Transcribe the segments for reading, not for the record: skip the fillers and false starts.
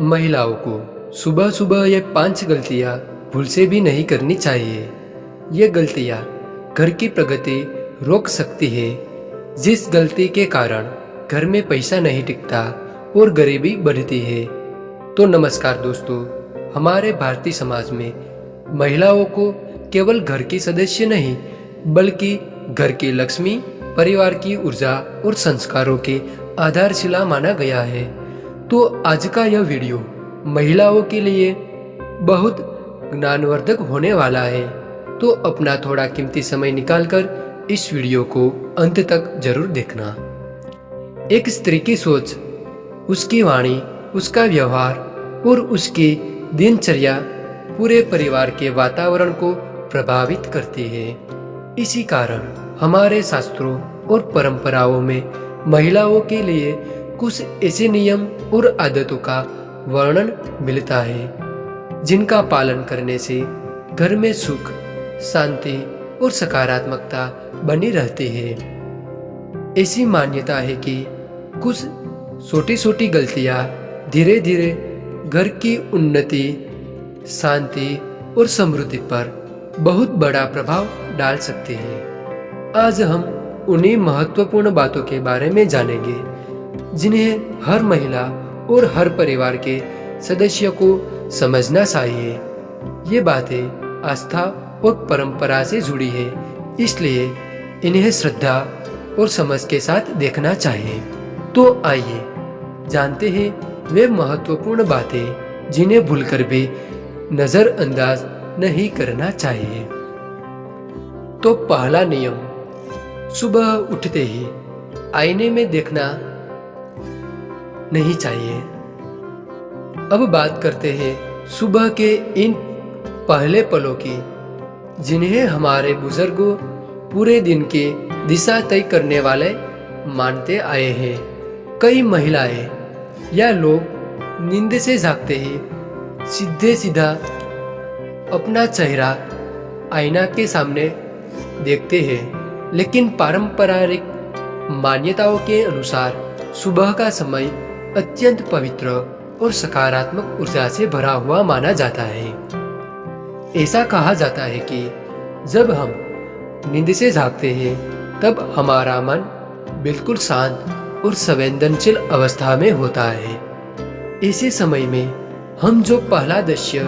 महिलाओं को सुबह सुबह ये 5 गलतियां भूल से भी नहीं करनी चाहिए। ये गलतियां घर की प्रगति रोक सकती है, जिस गलती के कारण घर में पैसा नहीं टिकता और गरीबी बढ़ती है। तो नमस्कार दोस्तों, हमारे भारतीय समाज में महिलाओं को केवल घर की सदस्य नहीं बल्कि घर की लक्ष्मी, परिवार की ऊर्जा और संस्कारों के आधारशिला माना गया है। तो आज का यह वीडियो महिलाओं के लिए बहुत ज्ञानवर्धक होने वाला है, तो अपना थोड़ा कीमती समय निकालकर इस वीडियो को अंत तक जरूर देखना। एक स्त्री की सोच, उसकी वाणी, उसका व्यवहार और उसकी दिनचर्या पूरे परिवार के वातावरण को प्रभावित करती है। इसी कारण हमारे शास्त्रों और परंपराओं में महिलाओं के लिए कुछ ऐसे नियम और आदतों का वर्णन मिलता है जिनका पालन करने से घर में सुख, शांति और सकारात्मकता बनी रहती है। ऐसी मान्यता है कि कुछ छोटी छोटी गलतियां धीरे धीरे घर की उन्नति, शांति और समृद्धि पर बहुत बड़ा प्रभाव डाल सकती है। आज हम उन्हीं महत्वपूर्ण बातों के बारे में जानेंगे जिन्हें हर महिला और हर परिवार के सदस्य को समझना चाहिए। ये बातें आस्था और परंपरा से जुड़ी है, इसलिए इन्हें श्रद्धा और समझ के साथ देखना चाहिए। तो आइए जानते हैं वे महत्वपूर्ण बातें जिन्हें भूलकर भी नजरअंदाज नहीं करना चाहिए। तो पहला नियम, सुबह उठते ही आईने में देखना नहीं चाहिए। अब बात करते हैं सुबह के इन पहले पलों की, जिन्हें हमारे बुजुर्गों पूरे दिन की दिशा तय करने वाले मानते आए हैं। कई महिलाएं या लोग नींद से जागते ही सीधे सीधा अपना चेहरा आईना के सामने देखते हैं, लेकिन पारंपरिक मान्यताओं के अनुसार सुबह का समय अत्यंत पवित्र और सकारात्मक ऊर्जा से भरा हुआ माना जाता है। ऐसा कहा जाता है कि जब हम नींद से जागते हैं तब हमारा मन बिल्कुल शांत और संवेदनशील अवस्था में होता है। ऐसे समय में हम जो पहला दृश्य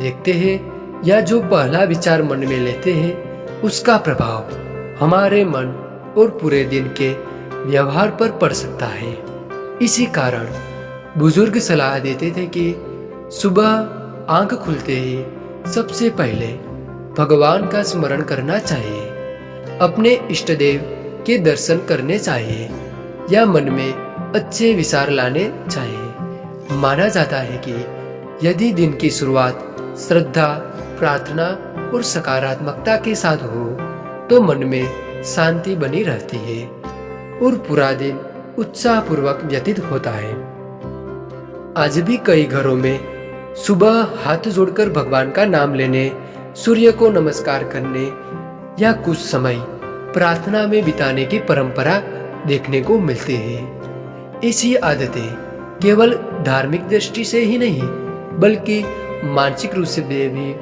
देखते हैं या जो पहला विचार मन में लेते हैं, उसका प्रभाव हमारे मन और पूरे दिन के व्यवहार पर पड़ सकता है। इसी कारण बुजुर्ग सलाह देते थे कि सुबह आंख खुलते ही सबसे पहले भगवान का स्मरण करना चाहिए, अपने इष्ट देव के दर्शन करने चाहिए या मन में अच्छे विचार लाने चाहिए। माना जाता है कि यदि दिन की शुरुआत श्रद्धा, प्रार्थना और सकारात्मकता के साथ हो तो मन में शांति बनी रहती है और पूरा दिन उत्साहपूर्वक व्यतीत होता है। आज भी कई घरों में सुबह हाथ जोड़कर भगवान का नाम लेने, सूर्य को नमस्कार करने या कुछ समय प्रार्थना में बिताने की परंपरा देखने को मिलती है। ऐसी आदतें केवल धार्मिक दृष्टि से ही नहीं बल्कि मानसिक रूप से भी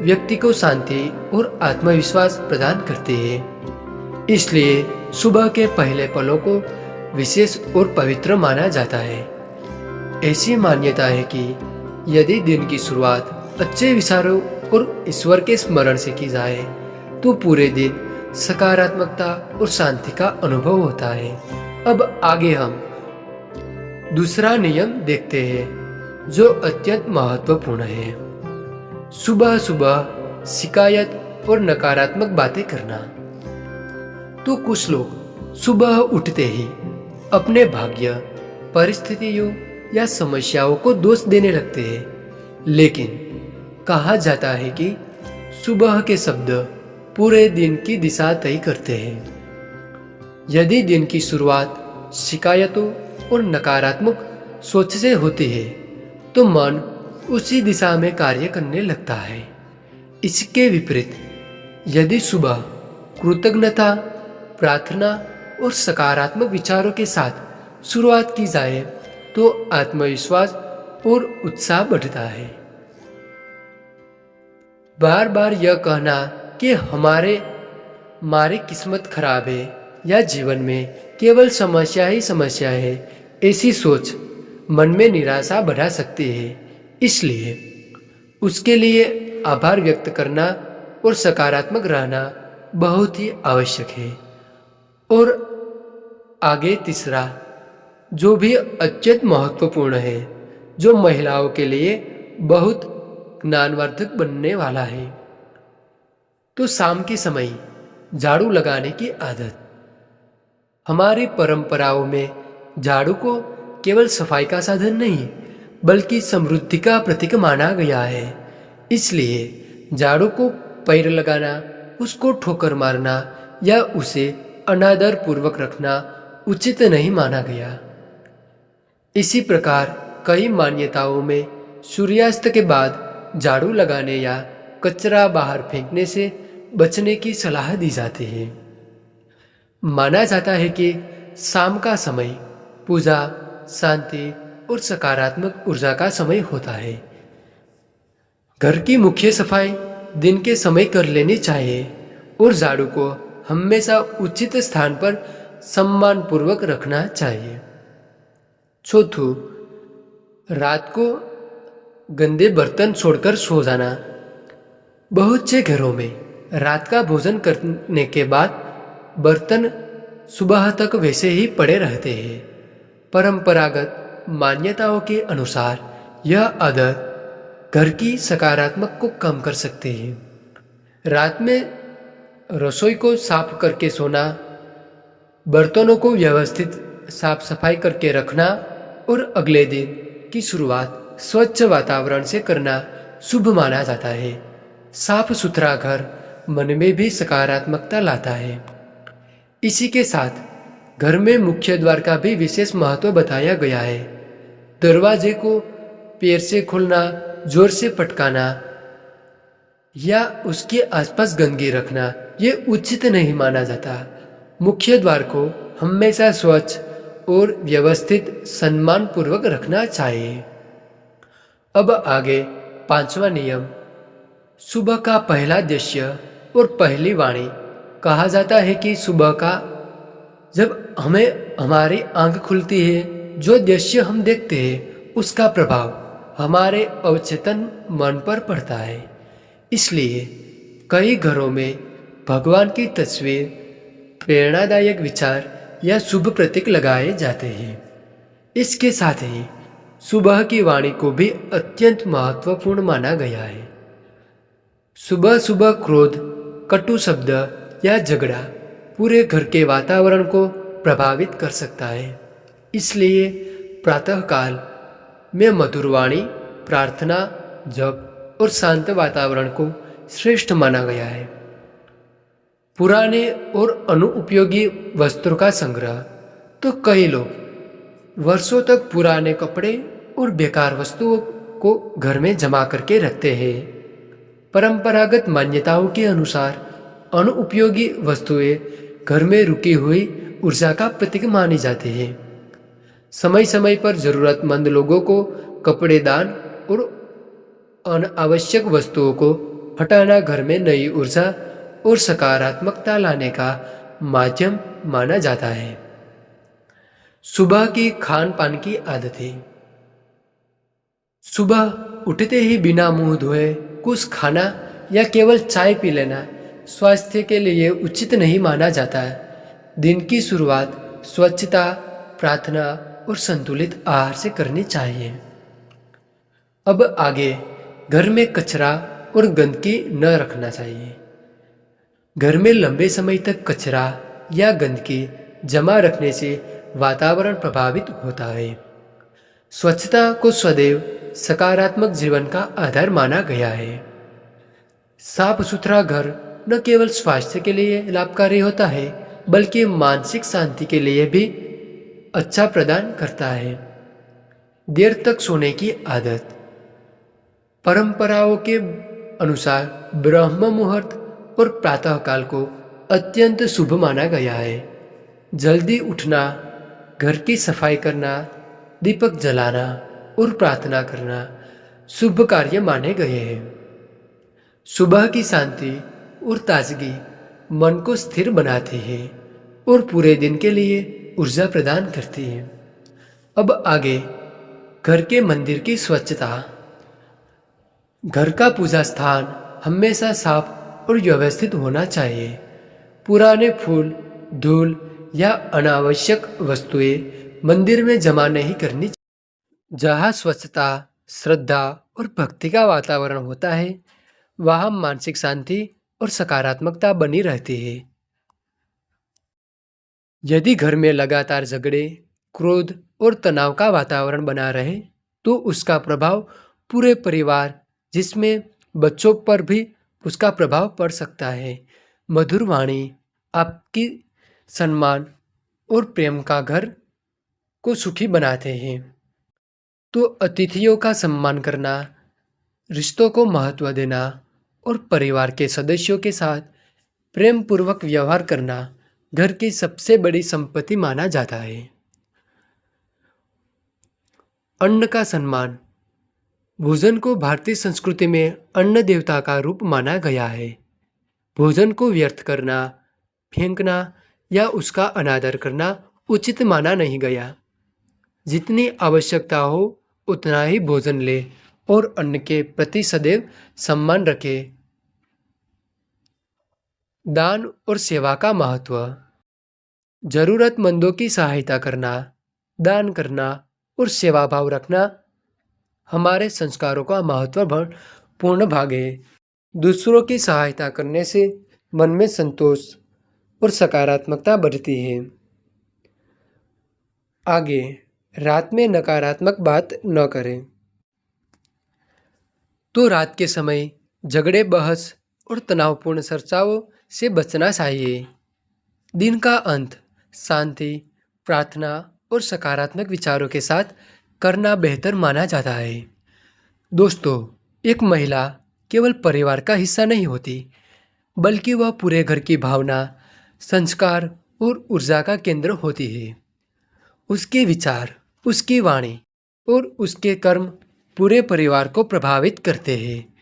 व्यक्ति को शांति और आत्मविश्वास प्रदान करती है। इसलिए सुबह के पहले पलों को विशेष और पवित्र माना जाता है। ऐसी मान्यता है कि यदि दिन की शुरुआत अच्छे विचारों और ईश्वर के स्मरण से की जाए तो पूरे दिन सकारात्मकता और शांति का अनुभव होता है। अब आगे हम दूसरा नियम देखते हैं जो अत्यंत महत्वपूर्ण है। सुबह सुबह शिकायत और नकारात्मक बातें करना। तो कुछ लोग सुबह उठते ही अपने भाग्य, परिस्थितियों या समस्याओं को दोष देने लगते हैं, लेकिन कहा जाता है कि सुबह के शब्द पूरे दिन की दिशा तय करते हैं। यदि दिन की शुरुआत शिकायतों और नकारात्मक सोच से होती है तो मन उसी दिशा में कार्य करने लगता है। इसके विपरीत यदि सुबह कृतज्ञता, प्रार्थना और सकारात्मक विचारों के साथ शुरुआत की जाए तो आत्मविश्वास और उत्साह बढ़ता है। बार बार यह कहना कि हमारी किस्मत खराब है या जीवन में केवल समस्या ही समस्या है, ऐसी सोच मन में निराशा बढ़ा सकती है। इसलिए उसके लिए आभार व्यक्त करना और सकारात्मक रहना बहुत ही आवश्यक है। और आगे तीसरा, जो भी अत्यंत महत्वपूर्ण है, जो महिलाओं के लिए बहुत ज्ञानवर्धक बनने वाला है, तो शाम के समय झाड़ू लगाने की आदत। हमारी परंपराओं में झाड़ू को केवल सफाई का साधन नहीं बल्कि समृद्धि का प्रतीक माना गया है। इसलिए झाड़ू को पैर लगाना, उसको ठोकर मारना या उसे अनादर पूर्वक रखना उचित नहीं माना गया। इसी प्रकार कई मान्यताओं में सूर्यास्त के बाद झाड़ू लगाने या कचरा बाहर फेंकने से बचने की सलाह दी जाती है। माना जाता है कि शाम का समय पूजा, शांति और सकारात्मक ऊर्जा का समय होता है। घर की मुख्य सफाई दिन के समय कर लेनी चाहिए और झाड़ू को हमेशा उचित स्थान पर सम्मानपूर्वक रखना चाहिए। चौथों, रात को गंदे बर्तन छोड़कर सो जाना। बहुत से घरों में रात का भोजन करने के बाद बर्तन सुबह तक वैसे ही पड़े रहते हैं। परंपरागत मान्यताओं के अनुसार यह आदत घर की सकारात्मक को कम कर सकती है। रात में रसोई को साफ करके सोना, बर्तनों को व्यवस्थित साफ सफाई करके रखना और अगले दिन की शुरुआत स्वच्छ वातावरण से करना शुभ माना जाता है। साफ सुथरा घर मन में भी सकारात्मकता लाता है। इसी के साथ घर में मुख्य द्वार का भी विशेष महत्व बताया गया है। दरवाजे को पैर से खोलना, जोर से पटकाना या उसके आसपास गंदगी रखना ये उचित नहीं माना जाता। मुख्य द्वार को हमेशा स्वच्छ और व्यवस्थित सम्मानपूर्वक रखना चाहिए। अब आगे पांचवा नियम, सुबह का पहला दृश्य और पहली वाणी। कहा जाता है कि सुबह का जब हमारी आंख खुलती है, जो दृश्य हम देखते हैं उसका प्रभाव हमारे अवचेतन मन पर पड़ता है। इसलिए कई घरों में भगवान की तस्वीर, प्रेरणादायक विचार या शुभ प्रतीक लगाए जाते हैं। इसके साथ ही सुबह की वाणी को भी अत्यंत महत्वपूर्ण माना गया है। सुबह सुबह क्रोध, कटु शब्द या झगड़ा पूरे घर के वातावरण को प्रभावित कर सकता है। इसलिए प्रातःकाल में मधुर वाणी, प्रार्थना, जप और शांत वातावरण को श्रेष्ठ माना गया है। पुराने और अनुपयोगी वस्त्रों का संग्रह। तो कई लोग वर्षों तक पुराने कपड़े और बेकार वस्तुओं को घर में जमा करके रखते हैं। परंपरागत मान्यताओं के अनुसार अनुपयोगी वस्तुएं घर में रुकी हुई ऊर्जा का प्रतीक मानी जाती है। समय समय पर जरूरतमंद लोगों को कपड़े दान और अनावश्यक वस्तुओं को हटाना घर में नई ऊर्जा और सकारात्मकता लाने का माध्यम माना जाता है। सुबह की खान पान की आदतें। सुबह उठते ही बिना मुंह धोए कुछ खाना या केवल चाय पी लेना स्वास्थ्य के लिए उचित नहीं माना जाता है। दिन की शुरुआत स्वच्छता, प्रार्थना और संतुलित आहार से करनी चाहिए। अब आगे, घर में कचरा और गंदगी न रखना चाहिए। घर में लंबे समय तक कचरा या गंदगी जमा रखने से वातावरण प्रभावित होता है। स्वच्छता को सदैव सकारात्मक जीवन का आधार माना गया है। साफ सुथरा घर न केवल स्वास्थ्य के लिए लाभकारी होता है बल्कि मानसिक शांति के लिए भी अच्छा प्रदान करता है। देर तक सोने की आदत। परंपराओं के अनुसार ब्रह्म मुहूर्त और प्रातःकाल को अत्यंत शुभ माना गया है। जल्दी उठना, घर की सफाई करना, दीपक जलाना और प्रार्थना करना शुभ कार्य माने गए हैं। सुबह की शांति और ताजगी मन को स्थिर बनाती है और पूरे दिन के लिए ऊर्जा प्रदान करती है। अब आगे घर के मंदिर की स्वच्छता। घर का पूजा स्थान हमेशा साफ और व्यवस्थित होना चाहिए। पुराने फूल, धूल या अनावश्यक वस्तुएं मंदिर में जमा नहीं करनी चाहिए। जहाँ स्वच्छता, श्रद्धा और भक्ति का वातावरण होता है, वहाँ मानसिक शांति और सकारात्मकता बनी रहती है। यदि घर में लगातार झगड़े, क्रोध और तनाव का वातावरण बना रहे, तो उसका प्रभाव पूरे परिवार, जिसमें बच्चों पर भी उसका प्रभाव पड़ सकता है। मधुर वाणी आपकी सम्मान और प्रेम का घर को सुखी बनाते हैं। तो अतिथियों का सम्मान करना, रिश्तों को महत्व देना और परिवार के सदस्यों के साथ प्रेम पूर्वक व्यवहार करना घर की सबसे बड़ी संपत्ति माना जाता है। अन्न का सम्मान। भोजन को भारतीय संस्कृति में अन्न देवता का रूप माना गया है। भोजन को व्यर्थ करना, फेंकना या उसका अनादर करना उचित माना नहीं गया। जितनी आवश्यकता हो उतना ही भोजन ले और अन्न के प्रति सदैव सम्मान रखें। दान और सेवा का महत्व। जरूरतमंदों की सहायता करना, दान करना और सेवा भाव रखना हमारे संस्कारों का महत्वपूर्ण भाग है। दूसरों की सहायता करने से मन में संतोष और सकारात्मकता बढ़ती है। आगे, रात में नकारात्मक बात न करें। तो रात के समय झगड़े, बहस और तनावपूर्ण चर्चाओं से बचना चाहिए। दिन का अंत शांति, प्रार्थना और सकारात्मक विचारों के साथ करना बेहतर माना जाता है। दोस्तों, एक महिला केवल परिवार का हिस्सा नहीं होती, बल्कि वह पूरे घर की भावना, संस्कार और ऊर्जा का केंद्र होती है। उसके विचार, उसकी वाणी और उसके कर्म पूरे परिवार को प्रभावित करते हैं।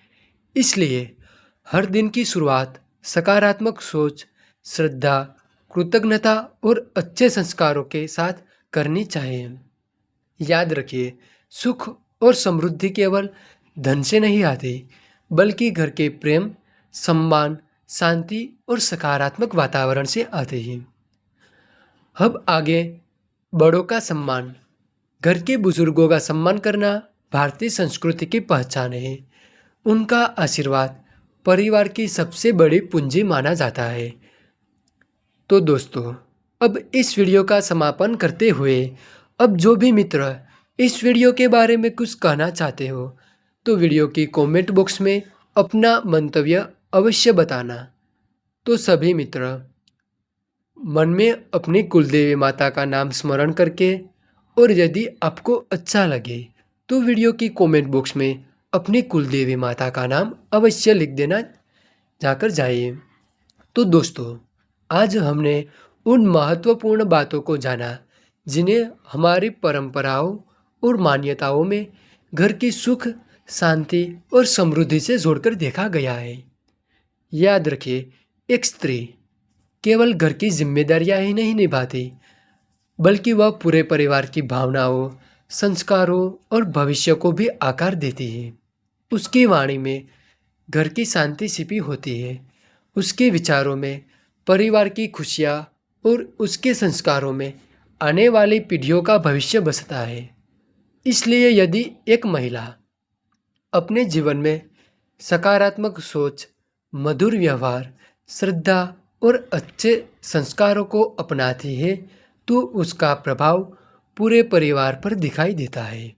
इसलिए हर दिन की शुरुआत सकारात्मक सोच, श्रद्धा, कृतज्ञता और अच्छे संस्कारों के साथ करनी चाहिए। याद रखिए, सुख और समृद्धि केवल धन से नहीं आती, बल्कि घर के प्रेम, सम्मान, शांति और सकारात्मक वातावरण से आते हैं। अब आगे, बड़ों का सम्मान। घर के बुजुर्गों का सम्मान करना भारतीय संस्कृति की पहचान है। उनका आशीर्वाद परिवार की सबसे बड़ी पूंजी माना जाता है। तो दोस्तों, अब इस वीडियो का समापन करते हुए, अब जो भी मित्र इस वीडियो के बारे में कुछ कहना चाहते हो, तो वीडियो की कमेंट बॉक्स में अपना मंतव्य अवश्य बताना। तो सभी मित्र मन में अपनी कुलदेवी माता का नाम स्मरण करके, और यदि आपको अच्छा लगे तो वीडियो की कमेंट बॉक्स में अपनी कुलदेवी माता का नाम अवश्य लिख देना जाकर जाइए। तो दोस्तों, आज हमने उन महत्वपूर्ण बातों को जाना जिन्हें हमारी परंपराओं और मान्यताओं में घर की सुख, शांति और समृद्धि से जोड़कर देखा गया है। याद रखिए, एक स्त्री केवल घर की जिम्मेदारियां ही नहीं निभाती, बल्कि वह पूरे परिवार की भावनाओं, संस्कारों और भविष्य को भी आकार देती है। उसकी वाणी में घर की शांति छिपी होती है, उसके विचारों में परिवार की खुशियाँ और उसके संस्कारों में आने वाली पीढ़ियों का भविष्य बसता है। इसलिए यदि एक महिला अपने जीवन में सकारात्मक सोच, मधुर व्यवहार, श्रद्धा और अच्छे संस्कारों को अपनाती है, तो उसका प्रभाव पूरे परिवार पर दिखाई देता है।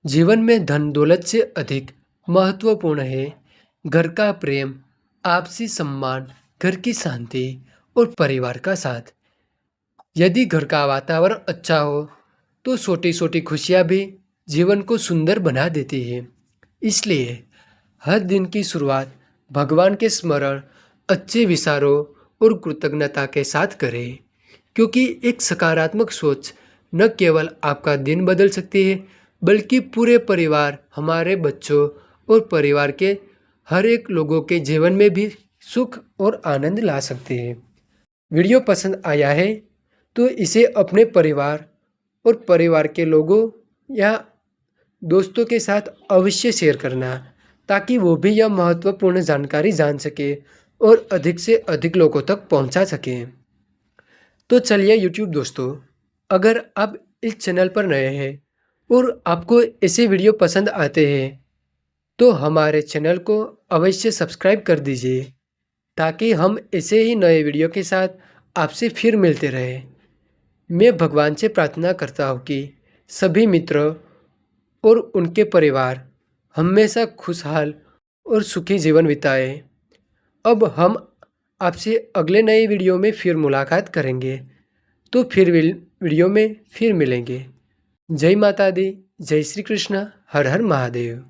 जीवन में धन दौलत से अधिक महत्वपूर्ण है घर का प्रेम, आपसी सम्मान, घर की शांति और परिवार का साथ। यदि घर का वातावरण अच्छा हो तो छोटी छोटी खुशियाँ भी जीवन को सुंदर बना देती है। इसलिए हर दिन की शुरुआत भगवान के स्मरण, अच्छे विचारों और कृतज्ञता के साथ करें, क्योंकि एक सकारात्मक सोच न केवल आपका दिन बदल सकती है, बल्कि पूरे परिवार, हमारे बच्चों और परिवार के हर एक लोगों के जीवन में भी सुख और आनंद ला सकते हैं। वीडियो पसंद आया है तो इसे अपने परिवार और परिवार के लोगों या दोस्तों के साथ अवश्य शेयर करना, ताकि वो भी यह महत्वपूर्ण जानकारी जान सके और अधिक से अधिक लोगों तक पहुंचा सके। तो चलिए यूट्यूब दोस्तों, अगर आप इस चैनल पर नए हैं और आपको ऐसे वीडियो पसंद आते हैं तो हमारे चैनल को अवश्य सब्सक्राइब कर दीजिए, ताकि हम ऐसे ही नए वीडियो के साथ आपसे फिर मिलते रहें। मैं भगवान से प्रार्थना करता हूँ कि सभी मित्र और उनके परिवार हमेशा खुशहाल और सुखी जीवन बिताएं। अब हम आपसे अगले नए वीडियो में फिर मुलाकात करेंगे, तो फिर वीडियो में फिर मिलेंगे। जय माता दी, जय श्री कृष्ण, हर हर महादेव।